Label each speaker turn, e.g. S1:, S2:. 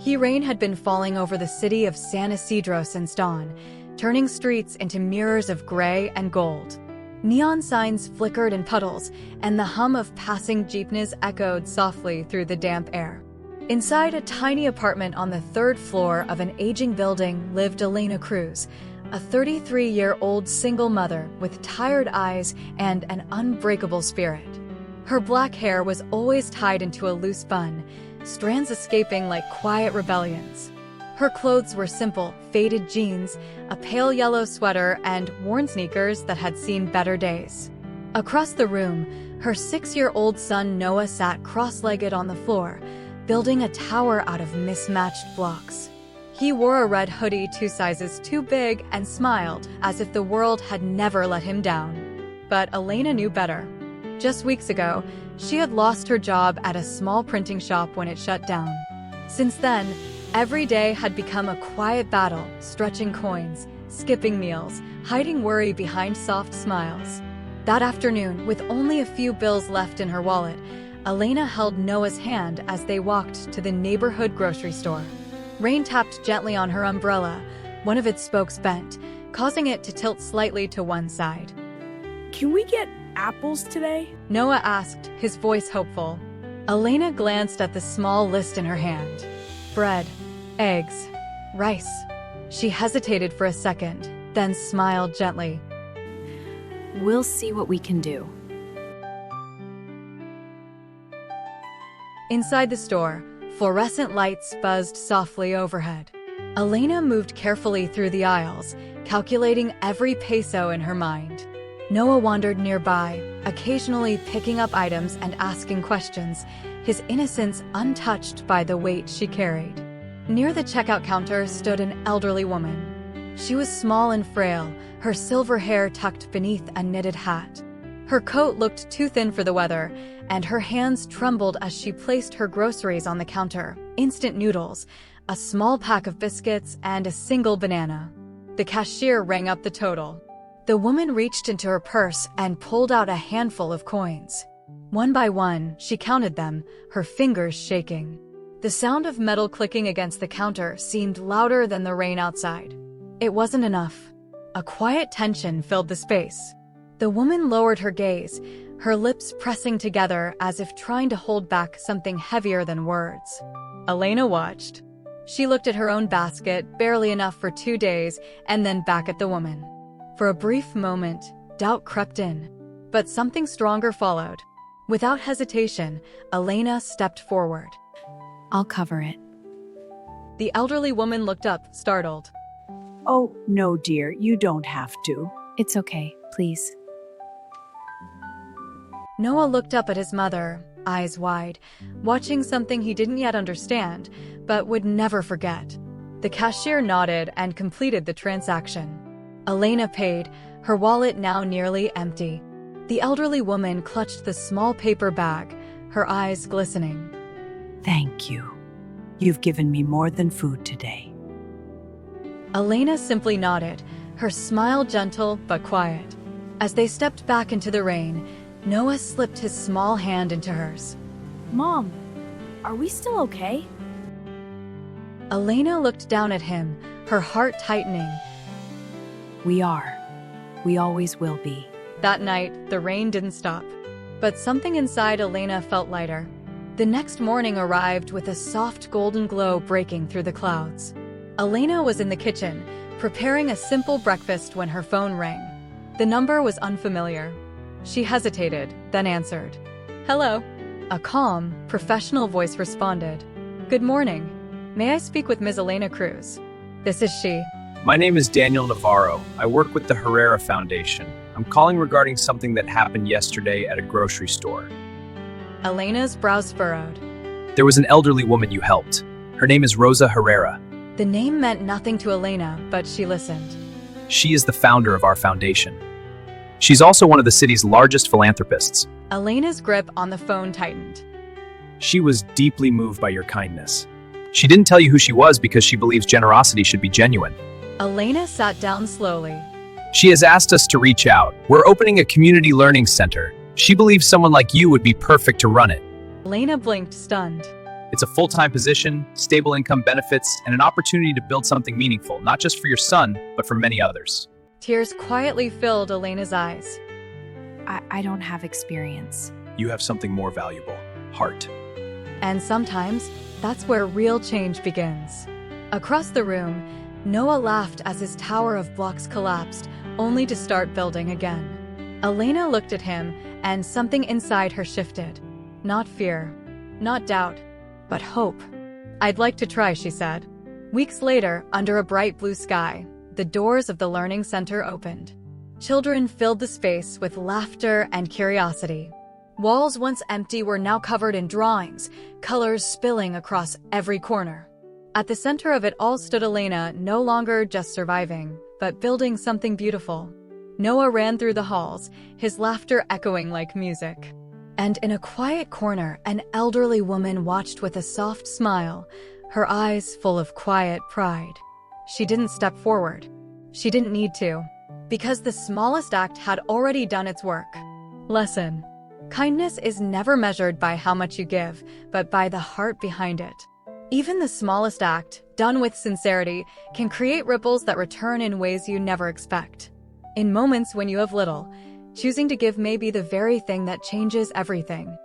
S1: Rain had been falling over the city of San Isidro since dawn, turning streets into mirrors of gray and gold. Neon signs flickered in puddles, and the hum of passing jeepneys echoed softly through the damp air. Inside a tiny apartment on the third floor of an aging building lived Elena Cruz, a 33-year-old single mother with tired eyes and an unbreakable spirit. Her black hair was always tied into a loose bun, strands escaping like quiet rebellions. Her clothes were simple, faded jeans, a pale yellow sweater, and worn sneakers that had seen better days. Across the room, her 6-year-old son Noah sat cross-legged on the floor, building a tower out of mismatched blocks. He wore a red hoodie 2 sizes too big and smiled as if the world had never let him down. But Elena knew better. Just weeks ago, she had lost her job at a small printing shop when it shut down. Since then, every day had become a quiet battle, stretching coins, skipping meals, hiding worry behind soft smiles. That afternoon, with only a few bills left in her wallet, Elena held Noah's hand as they walked to the neighborhood grocery store. Rain tapped gently on her umbrella, one of its spokes bent, causing it to tilt slightly to one side.
S2: Can we get apples today?
S1: Noah asked, his voice hopeful. Elena glanced at the small list in her hand. Bread, eggs, rice. She hesitated for a second, then smiled gently.
S3: We'll see what we can do.
S1: Inside the store, fluorescent lights buzzed softly overhead. Elena moved carefully through the aisles, calculating every peso in her mind. Noah wandered nearby, occasionally picking up items and asking questions, his innocence untouched by the weight she carried. Near the checkout counter stood an elderly woman. She was small and frail, her silver hair tucked beneath a knitted hat. Her coat looked too thin for the weather, and her hands trembled as she placed her groceries on the counter: instant noodles, a small pack of biscuits, and a single banana. The cashier rang up the total. The woman reached into her purse and pulled out a handful of coins. One by one, she counted them, her fingers shaking. The sound of metal clicking against the counter seemed louder than the rain outside. It wasn't enough. A quiet tension filled the space. The woman lowered her gaze, her lips pressing together as if trying to hold back something heavier than words. Elena watched. She looked at her own basket, barely enough for 2 days, and then back at the woman. For a brief moment, doubt crept in. But something stronger followed. Without hesitation, Elena stepped forward.
S3: I'll cover it.
S1: The elderly woman looked up, startled.
S2: Oh, no, dear, you don't have to.
S3: It's okay, please.
S1: Noah looked up at his mother, eyes wide, watching something he didn't yet understand, but would never forget. The cashier nodded and completed the transaction. Elena paid, her wallet now nearly empty. The elderly woman clutched the small paper bag, her eyes glistening.
S2: Thank you. You've given me more than food today.
S1: Elena simply nodded, her smile gentle but quiet. As they stepped back into the rain, Noah slipped his small hand into hers.
S2: Mom, are we still okay?
S1: Elena looked down at him, her heart tightening.
S2: We are. We always will be.
S1: That night, the rain didn't stop. But something inside Elena felt lighter. The next morning arrived with a soft golden glow breaking through the clouds. Elena was in the kitchen, preparing a simple breakfast when her phone rang. The number was unfamiliar. She hesitated, then answered. Hello. A calm, professional voice responded. Good morning. May I speak with Ms. Elena Cruz? This is she.
S4: My name is Daniel Navarro. I work with the Herrera Foundation. I'm calling regarding something that happened yesterday at a grocery store.
S1: Elena's brows furrowed.
S4: There was an elderly woman you helped. Her name is Rosa Herrera.
S1: The name meant nothing to Elena, but she listened.
S4: She is the founder of our foundation. She's also one of the city's largest philanthropists.
S1: Elena's grip on the phone tightened.
S4: She was deeply moved by your kindness. She didn't tell you who she was because she believes generosity should be genuine.
S1: Elena sat down slowly.
S4: She has asked us to reach out. We're opening a community learning center. She believes someone like you would be perfect to run it.
S1: Elena blinked, stunned.
S4: It's a full-time position, stable income benefits, and an opportunity to build something meaningful, not just for your son, but for many others.
S1: Tears quietly filled Elena's eyes.
S3: I don't have experience.
S4: You have something more valuable: heart.
S1: And sometimes, that's where real change begins. Across the room, Noah laughed as his tower of blocks collapsed, only to start building again. Elena looked at him, and something inside her shifted. Not fear, not doubt, but hope. "I'd like to try," she said. Weeks later, under a bright blue sky, the doors of the Learning Center opened. Children filled the space with laughter and curiosity. Walls once empty were now covered in drawings, colors spilling across every corner. At the center of it all stood Elena, no longer just surviving, but building something beautiful. Noah ran through the halls, his laughter echoing like music. And in a quiet corner, an elderly woman watched with a soft smile, her eyes full of quiet pride. She didn't step forward. She didn't need to, because the smallest act had already done its work. Lesson: kindness is never measured by how much you give, but by the heart behind it. Even the smallest act, done with sincerity, can create ripples that return in ways you never expect. In moments when you have little, choosing to give may be the very thing that changes everything.